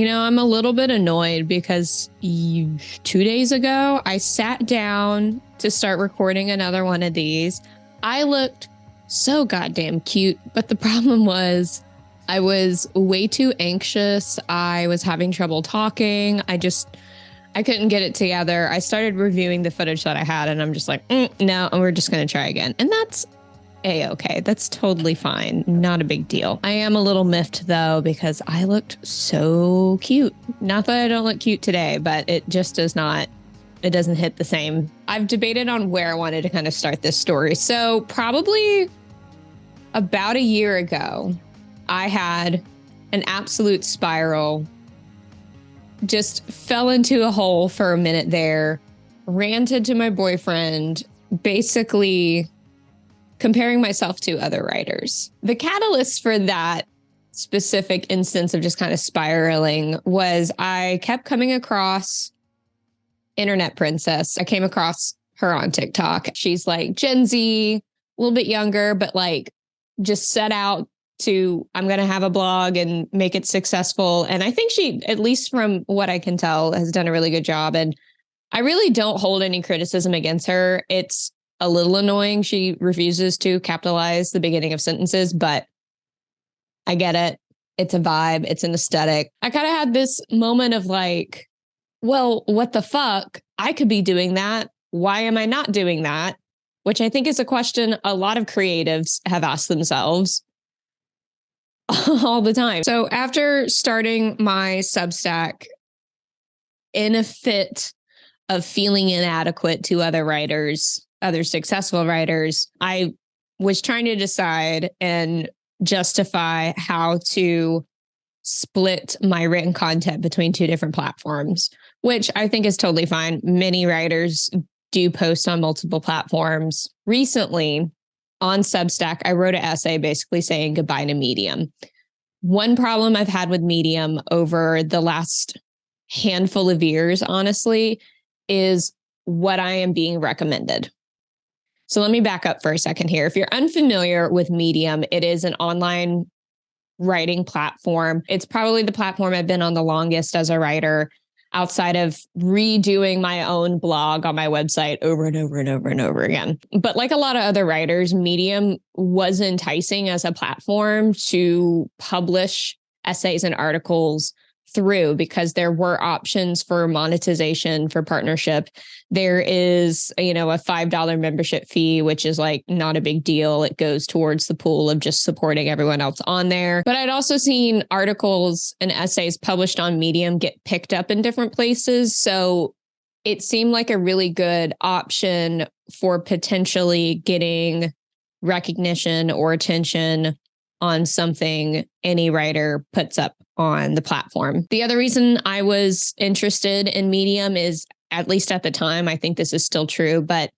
I'm a little bit annoyed because 2 days ago, I sat down to start recording another one of these. I looked so goddamn cute, but the problem was I was way too anxious. I was having trouble talking. I couldn't get it together. I started reviewing the footage that I had and I'm just like, no, and we're just going to try again. And that's A-okay. That's totally fine. Not a big deal. I am a little miffed though, because I looked so cute. Not that I don't look cute today, but it just it doesn't hit the same. I've debated on where I wanted to kind of start this story. So probably about a year ago, I had an absolute spiral, just fell into a hole for a minute there, ranted to my boyfriend, basically comparing myself to other writers. The catalyst for that specific instance of just kind of spiraling was I kept coming across Internet Princess. I came across her on TikTok. She's like Gen Z, a little bit younger, but like just set out to, I'm going to have a blog and make it successful. And I think she, at least from what I can tell, has done a really good job. And I really don't hold any criticism against her. It's a little annoying. She refuses to capitalize the beginning of sentences, but I get it. It's a vibe. It's an aesthetic. I kind of had this moment of like, well, what the fuck? I could be doing that. Why am I not doing that? Which I think is a question a lot of creatives have asked themselves all the time. So after starting my Substack in a fit of feeling inadequate to other writers, other successful writers, I was trying to decide and justify how to split my written content between two different platforms, which I think is totally fine. Many writers do post on multiple platforms. Recently, on Substack, I wrote an essay basically saying goodbye to Medium. One problem I've had with Medium over the last handful of years, honestly, is what I am being recommended. So let me back up for a second here. If you're unfamiliar with Medium, it is an online writing platform. It's probably the platform I've been on the longest as a writer, outside of redoing my own blog on my website over and over and over and over again. But like a lot of other writers, Medium was enticing as a platform to publish essays and articles through, because there were options for monetization, for partnership. There is, a $5 membership fee, which is like not a big deal. It goes towards the pool of just supporting everyone else on there. But I'd also seen articles and essays published on Medium get picked up in different places. So it seemed like a really good option for potentially getting recognition or attention on something any writer puts up on the platform. The other reason I was interested in Medium is, at least at the time, I think this is still true, but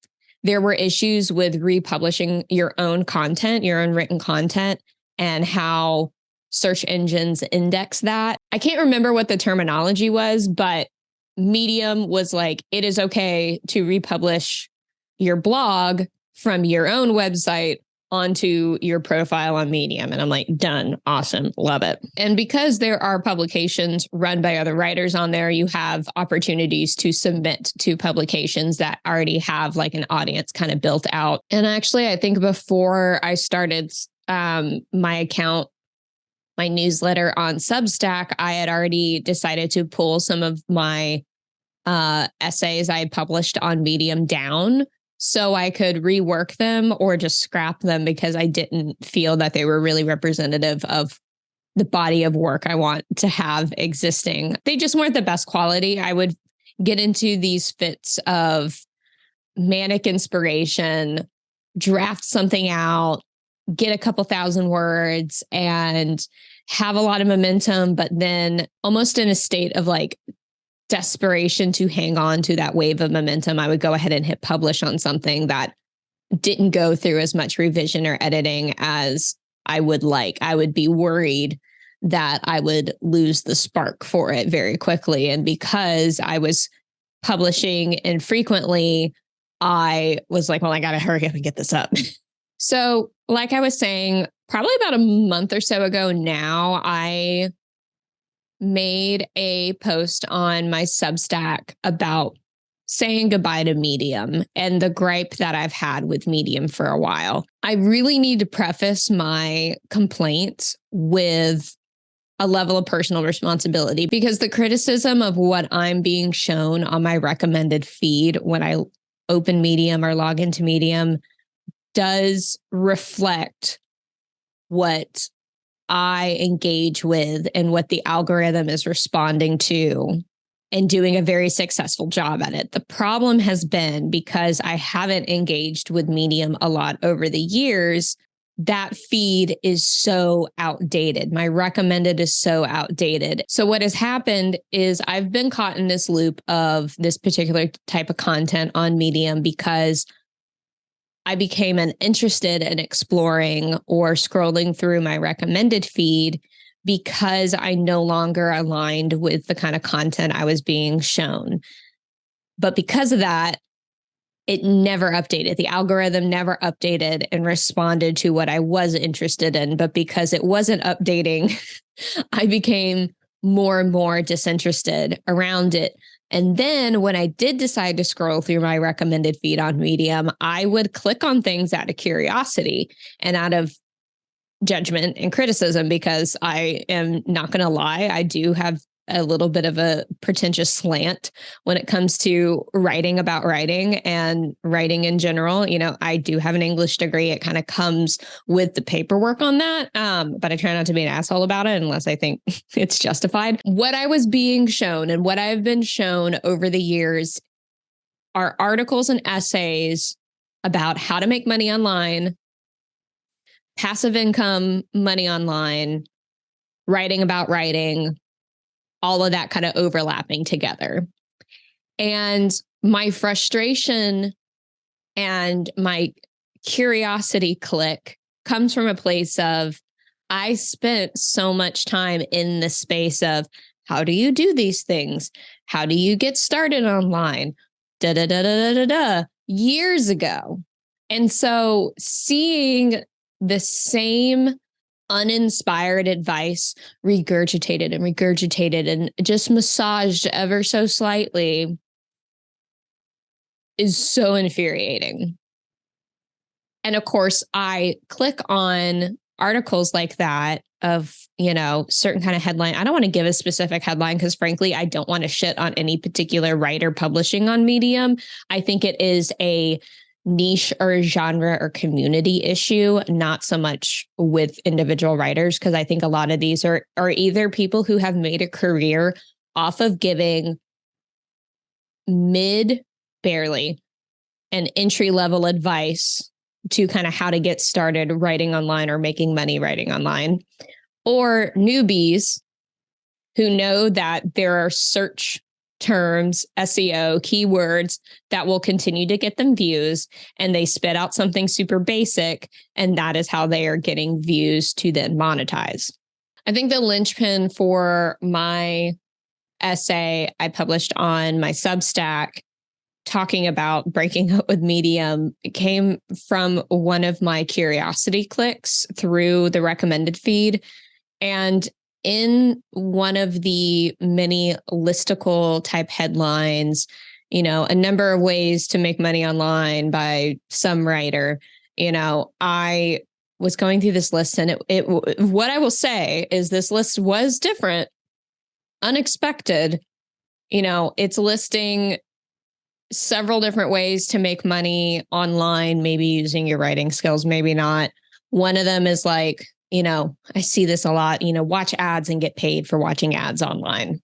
there were issues with republishing your own content, your own written content, and how search engines index that. I can't remember what the terminology was, but Medium was like, it is okay to republish your blog from your own website onto your profile on Medium. And I'm like, done. Awesome. Love it. And because there are publications run by other writers on there, you have opportunities to submit to publications that already have like an audience kind of built out. And actually, I think before I started my account, my newsletter on Substack, I had already decided to pull some of my essays I had published on Medium down, so I could rework them or just scrap them, because I didn't feel that they were really representative of the body of work I want to have existing. They just weren't the best quality. I would get into these fits of manic inspiration, draft something out, get a couple thousand words and have a lot of momentum, but then almost in a state of like desperation to hang on to that wave of momentum, I would go ahead and hit publish on something that didn't go through as much revision or editing as I would like. I would be worried that I would lose the spark for it very quickly. And because I was publishing infrequently, I was like, well, I got to hurry up and get this up. So like I was saying, probably about a month or so ago now, I made a post on my Substack about saying goodbye to Medium and the gripe that I've had with Medium for a while. I really need to preface my complaints with a level of personal responsibility, because the criticism of what I'm being shown on my recommended feed when I open Medium or log into Medium does reflect what I engage with and what the algorithm is responding to and doing a very successful job at it. The problem has been, because I haven't engaged with Medium a lot over the years, that feed is so outdated. My recommended is so outdated. So what has happened is I've been caught in this loop of this particular type of content on Medium because I became interested in exploring or scrolling through my recommended feed because I no longer aligned with the kind of content I was being shown. But because of that, it never updated. The algorithm never updated and responded to what I was interested in. But because it wasn't updating, I became more and more disinterested around it. And then when I did decide to scroll through my recommended feed on Medium, I would click on things out of curiosity and out of judgment and criticism, because I am not going to lie, I do have a little bit of a pretentious slant when it comes to writing about writing and writing in general. You know, I do have an English degree. It kind of comes with the paperwork on that. But I try not to be an asshole about it unless I think it's justified. What I was being shown and what I've been shown over the years are articles and essays about how to make money online, passive income money online, writing about writing, all of that kind of overlapping together. And my frustration and my curiosity click comes from a place of, I spent so much time in the space of, how do you do these things? How do you get started online? Years ago. And so seeing the same uninspired advice regurgitated and just massaged ever so slightly is so infuriating. And of course, I click on articles like that of, you know, certain kind of headline. I don't want to give a specific headline because frankly, I don't want to shit on any particular writer publishing on Medium. I think it is a niche or genre or community issue, not so much with individual writers, because I think a lot of these are either people who have made a career off of giving barely and entry level advice to kind of how to get started writing online or making money writing online, or newbies who know that there are search terms, SEO, keywords that will continue to get them views, and they spit out something super basic, and that is how they are getting views to then monetize. I think the linchpin for my essay I published on my Substack talking about breaking up with Medium came from one of my curiosity clicks through the recommended feed. And in one of the many listicle type headlines, you know, a number of ways to make money online by some writer, you know, I was going through this list, and what I will say is this list was different, unexpected. You know, it's listing several different ways to make money online, maybe using your writing skills, maybe not. One of them is like, you know, I see this a lot, you know, watch ads and get paid for watching ads online.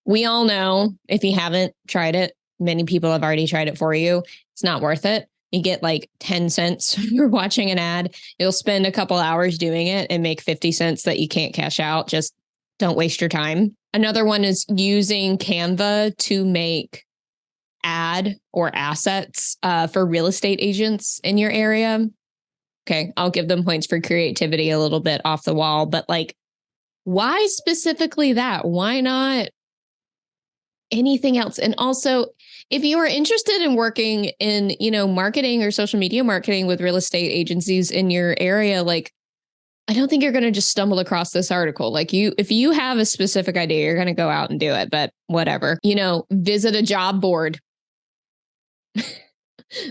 We all know, if you haven't tried it, many people have already tried it for you. It's not worth it. You get like 10 cents for watching an ad. You'll spend a couple hours doing it and make 50 cents that you can't cash out. Just don't waste your time. Another one is using Canva to make ad or assets for real estate agents in your area. Okay, I'll give them points for creativity a little bit off the wall, but like, why specifically that? Why not anything else? And also, if you are interested in working in, you know, marketing or social media marketing with real estate agencies in your area, like, I don't think you're going to just stumble across this article. Like if you have a specific idea, you're going to go out and do it, but whatever, visit a job board.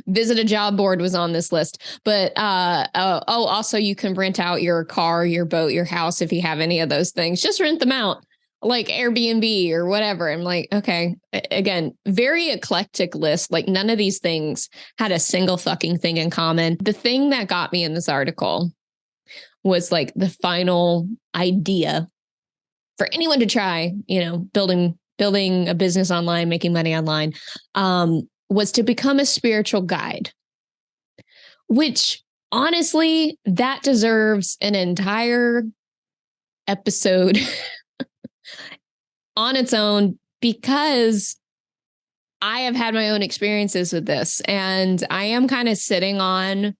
Visit a job board was on this list, but also you can rent out your car, your boat, your house. If you have any of those things, just rent them out like Airbnb or whatever. I'm like, okay, again, very eclectic list. Like none of these things had a single fucking thing in common. The thing that got me in this article was like the final idea for anyone to try, building a business online, making money online, was to become a spiritual guide, which honestly, that deserves an entire episode on its own, because I have had my own experiences with this, and I am kind of sitting on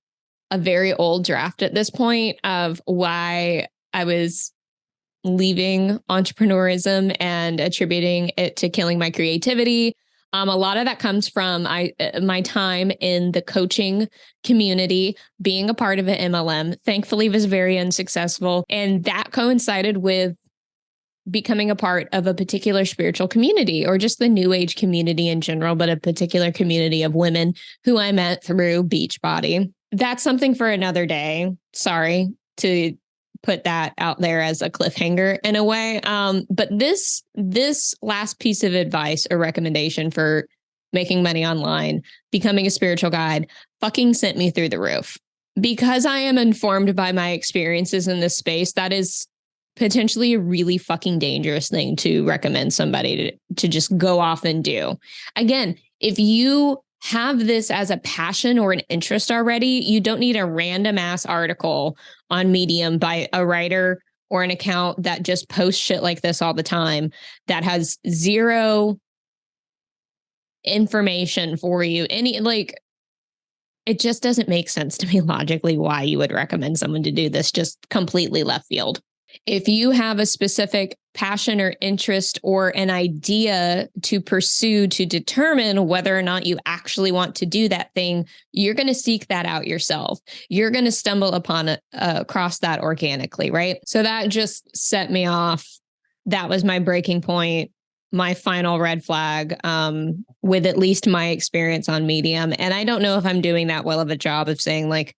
a very old draft at this point of why I was leaving entrepreneurism and attributing it to killing my creativity. A lot of that comes from my time in the coaching community, being a part of an MLM. Thankfully, was very unsuccessful, and that coincided with becoming a part of a particular spiritual community, or just the new age community in general, but a particular community of women who I met through Beachbody. That's something for another day. Sorry to put that out there as a cliffhanger in a way. But this last piece of advice or recommendation for making money online, becoming a spiritual guide, fucking sent me through the roof. Because I am informed by my experiences in this space, that is potentially a really fucking dangerous thing to recommend somebody to just go off and do. Again, if you have this as a passion or an interest already, you don't need a random ass article on Medium by a writer or an account that just posts shit like this all the time that has zero information for you. It just doesn't make sense to me logically why you would recommend someone to do this, just completely left field. If you have a specific passion or interest or an idea to pursue to determine whether or not you actually want to do that thing, you're going to seek that out yourself. You're going to stumble upon it, across that organically, right? So that just set me off. That was my breaking point, my final red flag, with at least my experience on Medium. And I don't know if I'm doing that well of a job of saying like,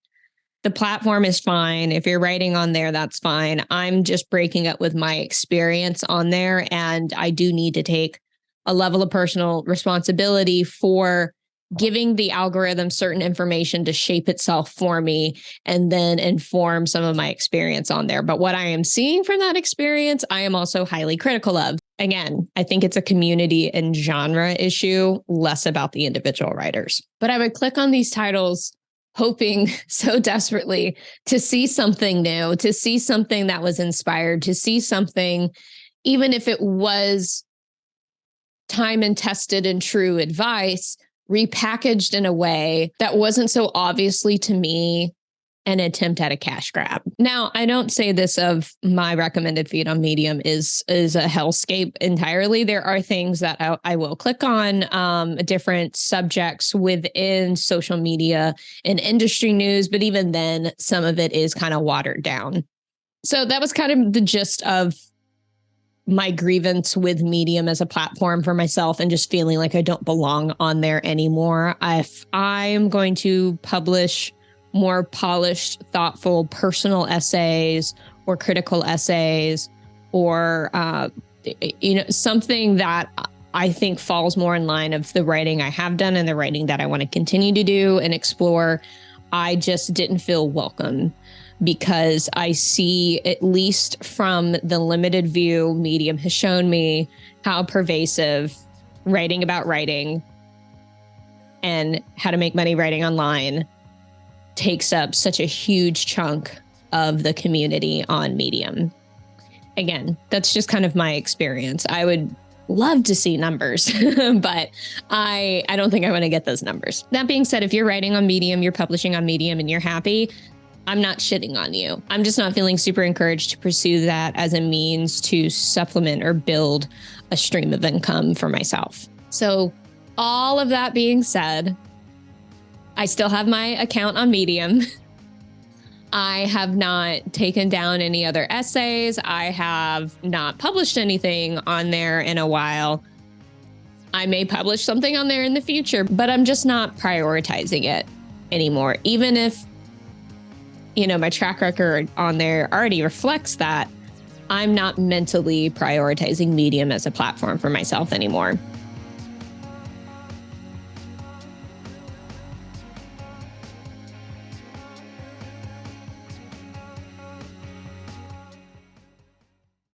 the platform is fine. If you're writing on there, that's fine. I'm just breaking up with my experience on there. And I do need to take a level of personal responsibility for giving the algorithm certain information to shape itself for me and then inform some of my experience on there. But what I am seeing from that experience, I am also highly critical of. Again, I think it's a community and genre issue, less about the individual writers. But I would click on these titles hoping so desperately to see something new, to see something that was inspired, to see something, even if it was time and tested and true advice, repackaged in a way that wasn't so obviously to me an attempt at a cash grab. Now, I don't say this of my recommended feed on Medium is a hellscape entirely. There are things that I will click on, different subjects within social media and industry news, but even then, some of it is kind of watered down. So that was kind of the gist of my grievance with Medium as a platform for myself, and just feeling like I don't belong on there anymore. If I'm going to publish more polished, thoughtful, personal essays or critical essays, or, something that I think falls more in line of the writing I have done and the writing that I want to continue to do and explore, I just didn't feel welcome, because I see, at least from the limited view Medium has shown me, how pervasive writing about writing and how to make money writing online takes up such a huge chunk of the community on Medium. Again, that's just kind of my experience. I would love to see numbers, but I don't think I want to get those numbers. That being said, if you're writing on Medium, you're publishing on Medium, and you're happy, I'm not shitting on you. I'm just not feeling super encouraged to pursue that as a means to supplement or build a stream of income for myself. So all of that being said, I still have my account on Medium. I have not taken down any other essays. I have not published anything on there in a while. I may publish something on there in the future, but I'm just not prioritizing it anymore. Even if, my track record on there already reflects that, I'm not mentally prioritizing Medium as a platform for myself anymore.